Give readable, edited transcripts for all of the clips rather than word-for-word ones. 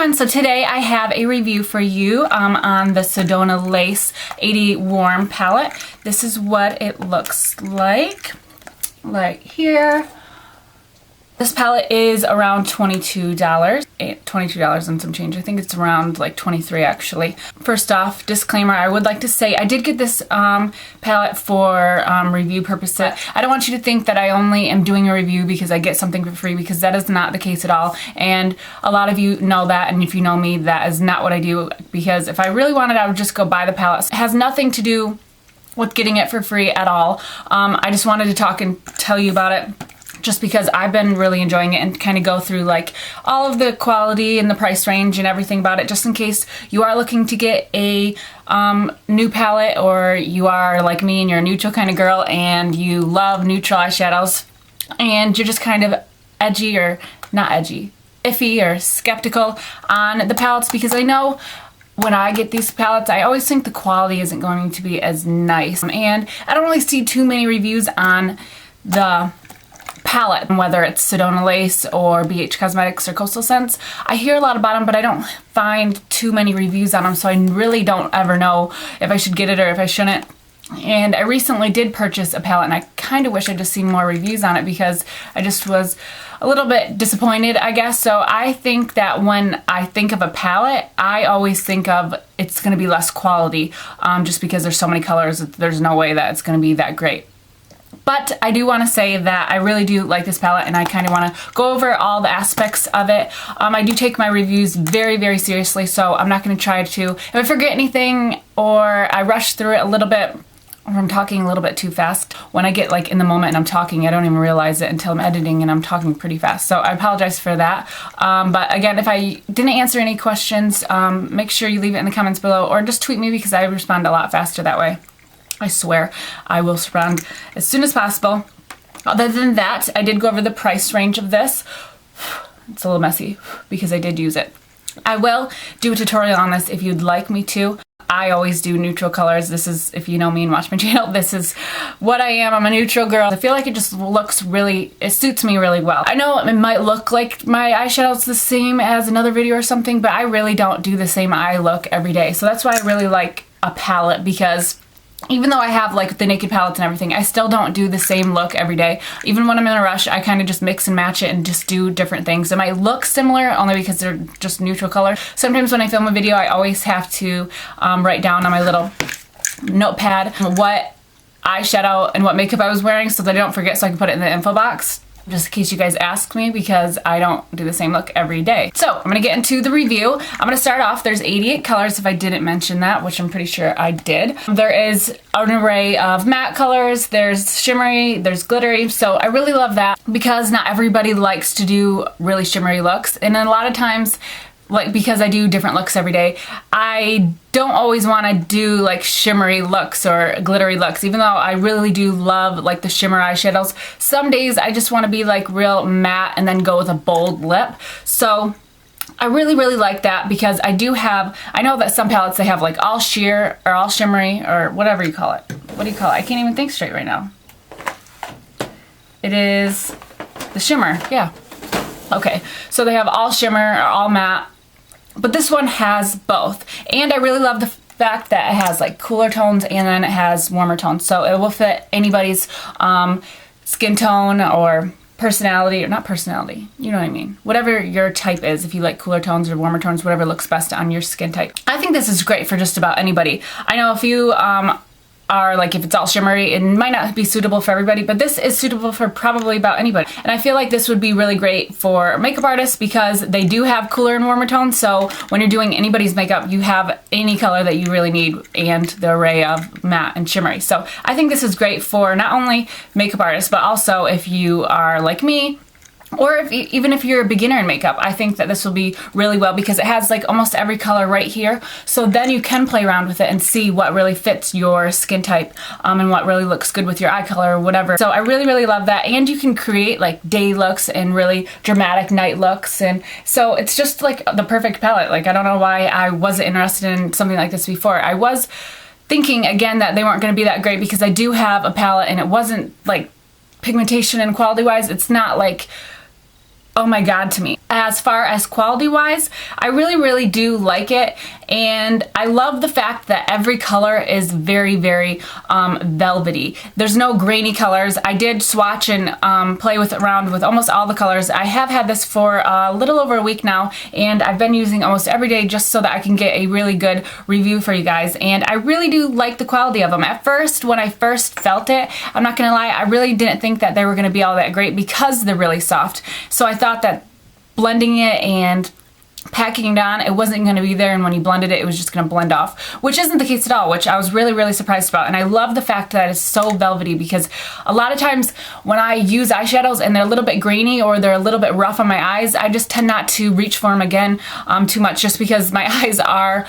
everyone, so today I have a review for you on the Sedona Lace 80 Warm palette. This is what it looks like right here. This palette is around $22, $22 and some change. I think it's around like 23 actually. First off, disclaimer, I would like to say I did get this palette for review purposes. I don't want you to think that I only am doing a review because I get something for free, because that is not the case at all. And a lot of you know that, and if you know me, that is not what I do, because if I really wanted, I would just go buy the palette. It has nothing to do with getting it for free at all. I just wanted to talk and tell you about it, just because I've been really enjoying it, and kind of go through like all of the quality and the price range and everything about it, just in case you are looking to get a new palette, or you are like me and you're a neutral kind of girl and you love neutral eyeshadows and you're just kind of edgy, or not edgy, iffy or skeptical on the palettes, because I know when I get these palettes, I always think the quality isn't going to be as nice, and I don't really see too many reviews on the palette, whether it's Sedona Lace or BH Cosmetics or Coastal Scents. I hear a lot about them, but I don't find too many reviews on them, so I really don't ever know if I should get it or if I shouldn't. And I recently did purchase a palette, and I kind of wish I'd just seen more reviews on it, because I just was a little bit disappointed, I guess. So I think that when I think of a palette, I always think of it's going to be less quality, just because there's so many colors, there's no way that it's going to be that great. But I do want to say that I really do like this palette, and I kind of want to go over all the aspects of it. I do take my reviews very, very seriously, so I'm not going to try to, if I forget anything or I rush through it a little bit, or I'm talking a little bit too fast. When I get like in the moment and I'm talking, I don't even realize it until I'm editing and I'm talking pretty fast. So I apologize for that. But again, if I didn't answer any questions, make sure you leave it in the comments below, or just tweet me, because I respond a lot faster that way. I swear I will respond as soon as possible. Other than that, I did go over the price range of this. It's a little messy because I did use it. I will do a tutorial on this if you'd like me to. I always do neutral colors. This is, if you know me and watch my channel, this is what I am. I'm a neutral girl. I feel like it just looks really, it suits me really well. I know it might look like my eyeshadow's the same as another video or something, but I really don't do the same eye look every day. So that's why I really like a palette, because even though I have like the naked palettes and everything, I still don't do the same look every day. Even when I'm in a rush, I kind of just mix and match it and just do different things. It might look similar only because they're just neutral color. Sometimes when I film a video, I always have to write down on my little notepad what eyeshadow and what makeup I was wearing, so that I don't forget, so I can put it in the info box, just in case you guys ask me, because I don't do the same look every day. So I'm gonna get into the review. I'm gonna start off, there's 88 colors if I didn't mention that, which I'm pretty sure I did. There is an array of matte colors, there's shimmery, there's glittery, so I really love that, because not everybody likes to do really shimmery looks, and then a lot of times, like, because I do different looks every day, I don't always want to do like shimmery looks or glittery looks, even though I really do love like the shimmer eyeshadows. Some days I just want to be like real matte and then go with a bold lip. So I really, really like that, because I do have, I know that some palettes, they have like all sheer or all shimmery or whatever you call it. What do you call it? I can't even think straight right now. It is the shimmer, yeah. Okay, so they have all shimmer or all matte, but this one has both. And I really love the fact that it has like cooler tones and then it has warmer tones. So it will fit anybody's skin tone or personality, or not personality, you know what I mean. Whatever your type is, if you like cooler tones or warmer tones, whatever looks best on your skin type. I think this is great for just about anybody. I know if you are like, if it's all shimmery, it might not be suitable for everybody, but this is suitable for probably about anybody. And I feel like this would be really great for makeup artists, because they do have cooler and warmer tones, so when you're doing anybody's makeup, you have any color that you really need and the array of matte and shimmery. So I think this is great for not only makeup artists, but also if you are like me, or even if you're a beginner in makeup, I think that this will be really well, because it has like almost every color right here. So then you can play around with it and see what really fits your skin type, and what really looks good with your eye color or whatever. So I really, really love that. And you can create like day looks and really dramatic night looks. And so it's just like the perfect palette. Like, I don't know why I wasn't interested in something like this before. I was thinking again that they weren't going to be that great, because I do have a palette and it wasn't like pigmentation and quality wise, it's not like oh my god to me. As far as quality wise, I really do like it, and I love the fact that every color is very velvety. There's no grainy colors. I did swatch and play around with almost all the colors. I have had this for a little over a week now, and I've been using almost every day just so that I can get a really good review for you guys, and I really do like the quality of them. At first, when I first felt it, I'm not gonna lie, I really didn't think that they were gonna be all that great because they're really soft. So I thought that blending it and packing it on, it wasn't going to be there, and when you blended it, it was just going to blend off, which isn't the case at all, which I was really surprised about. And I love the fact that it's so velvety, because a lot of times when I use eyeshadows and they're a little bit grainy or they're a little bit rough on my eyes, I just tend not to reach for them again too much, just because my eyes are,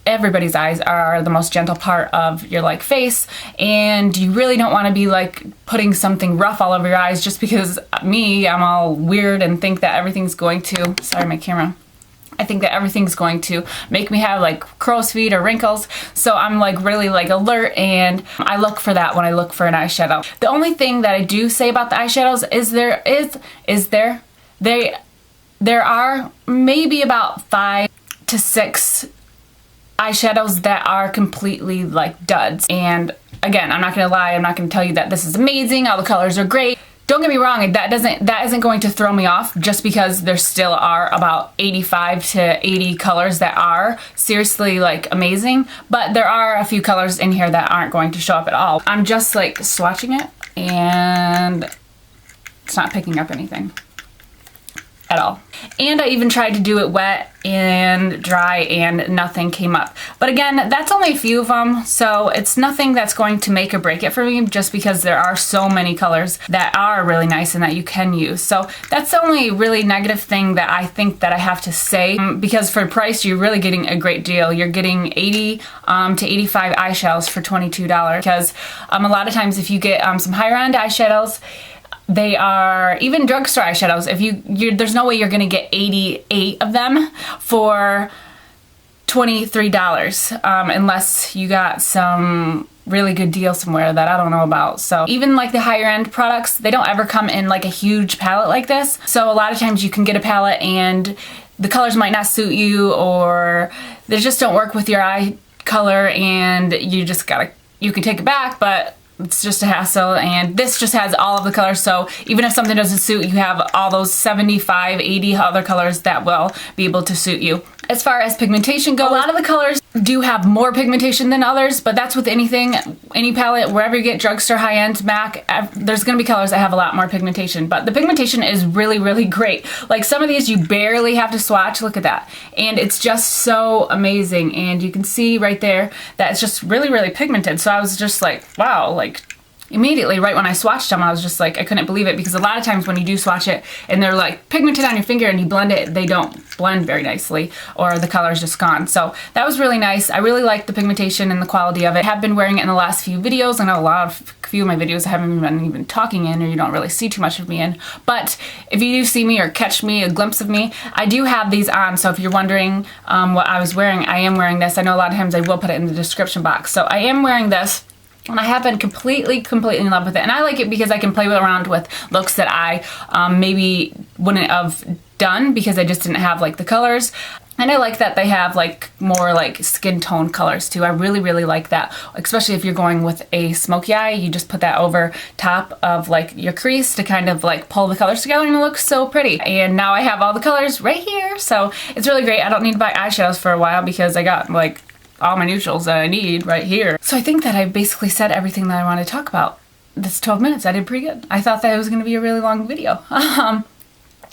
everybody's eyes are the most gentle part of your like face, and you really don't want to be like putting something rough all over your eyes, just because I'm all weird and think that everything's going to, sorry my camera, I think that everything's going to make me have like crow's feet or wrinkles. So I'm like really like alert, and I look for that when I look for an eyeshadow. The only thing that I do say about the eyeshadows is there are maybe about 5 to 6 eyeshadows that are completely like duds. And again, I'm not gonna lie, I'm not gonna tell you that this is amazing, all the colors are great. Don't get me wrong, that isn't going to throw me off, just because there still are about 85 to 80 colors that are seriously like amazing, but there are a few colors in here that aren't going to show up at all. I'm just like swatching it, and it's not picking up anything at all. And I even tried to do it wet and dry, and nothing came up. But again, that's only a few of them, so it's nothing that's going to make or break it for me, just because there are so many colors that are really nice and that you can use. So that's the only really negative thing that I think that I have to say, because for price, you're really getting a great deal. You're getting 80 to 85 eyeshadows for $22, because a lot of times if you get some higher end eyeshadows, they are even drugstore eyeshadows. If there's no way you're gonna get 88 of them for $23 unless you got some really good deal somewhere that I don't know about. So even like the higher end products, they don't ever come in like a huge palette like this. So a lot of times you can get a palette and the colors might not suit you, or they just don't work with your eye color, and you can take it back, but it's just a hassle. And this just has all of the colors, so even if something doesn't suit, you have all those 75, 80 other colors that will be able to suit you. As far as pigmentation goes, a lot of the colors do have more pigmentation than others, but that's with anything, any palette, wherever you get drugstore, high-end, MAC, there's gonna be colors that have a lot more pigmentation. But the pigmentation is really great. Like some of these you barely have to swatch, look at that. And it's just so amazing. And you can see right there that it's just really pigmented. So I was just like, wow, like immediately right when I swatched them, I was just like, I couldn't believe it, because a lot of times when you do swatch it and they're like pigmented on your finger and you blend it, they don't blend very nicely, or the color's just gone. So that was really nice. I really like the pigmentation and the quality of it. I have been wearing it in the last few videos. I know a few of my videos I haven't been even talking in, or you don't really see too much of me in. But if you do see me or catch me, a glimpse of me, I do have these on. So if you're wondering what I was wearing, I am wearing this. I know a lot of times I will put it in the description box. So I am wearing this. And I have been completely in love with it. And I like it because I can play around with looks that I maybe wouldn't have done, because I just didn't have like the colors. And I like that they have like more like skin tone colors too. I really like that, especially if you're going with a smoky eye. You just put that over top of like your crease to kind of like pull the colors together, and it looks so pretty. And now I have all the colors right here, so it's really great. I don't need to buy eyeshadows for a while, because I got like all my neutrals that I need right here. So I think that I basically said everything that I wanted to talk about. This 12 minutes, I did pretty good. I thought that it was gonna be a really long video.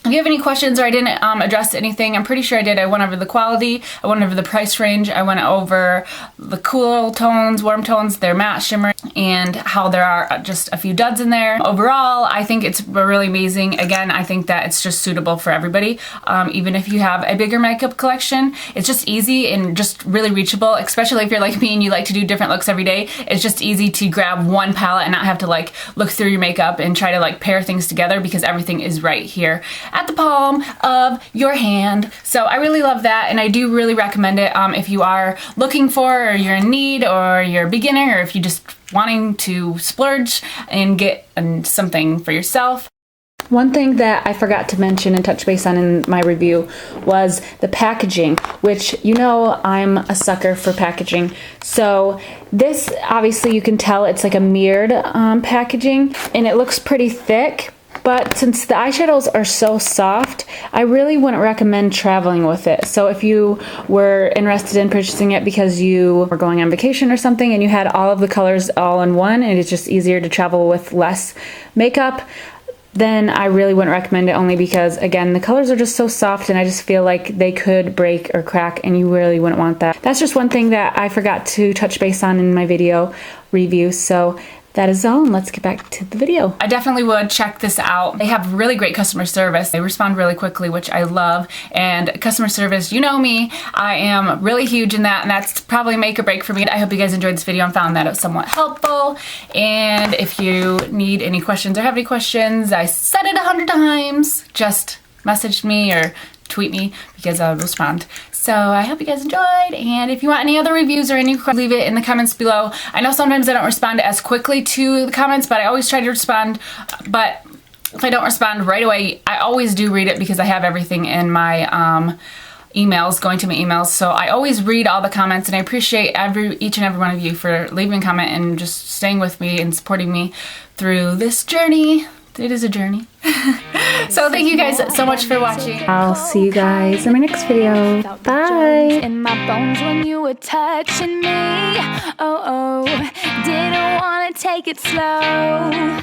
If you have any questions or I didn't address anything, I'm pretty sure I did. I went over the quality, I went over the price range, I went over the cool tones, warm tones, their matte shimmer, and how there are just a few duds in there. Overall, I think it's really amazing. Again, I think that it's just suitable for everybody. Even if you have a bigger makeup collection, it's just easy and just really reachable, especially if you're like me and you like to do different looks every day. It's just easy to grab one palette and not have to like look through your makeup and try to like pair things together, because everything is right here at the palm of your hand. So I really love that, and I do really recommend it if you are looking for, or you're in need, or you're a beginner, or if you just wanting to splurge and get something for yourself. One thing that I forgot to mention and touch base on in my review was the packaging, which you know I'm a sucker for packaging. So this, obviously you can tell it's like a mirrored packaging, and it looks pretty thick. But since the eyeshadows are so soft, I really wouldn't recommend traveling with it. So if you were interested in purchasing it because you were going on vacation or something and you had all of the colors all in one and it's just easier to travel with less makeup, then I really wouldn't recommend it, only because, again, the colors are just so soft and I just feel like they could break or crack, and you really wouldn't want that. That's just one thing that I forgot to touch base on in my video review. So that is all, and let's get back to the video. I definitely would check this out. They have really great customer service. They respond really quickly, which I love. And customer service, you know me, I am really huge in that, and that's probably make or break for me. I hope you guys enjoyed this video and found that it was somewhat helpful. And if you need any questions or have any questions, I said it 100 times, just message me or tweet me because I'll respond. So I hope you guys enjoyed, and if you want any other reviews or any, leave it in the comments below. I know sometimes I don't respond as quickly to the comments, but I always try to respond. But if I don't respond right away, I always do read it because I have everything in my emails, going to my emails. So I always read all the comments, and I appreciate each and every one of you for leaving a comment and just staying with me and supporting me through this journey. It is a journey. So thank you guys so much for watching. I'll see you guys in my next video. Bye. In my bones when you were touching me. Oh, didn't want to take it slow.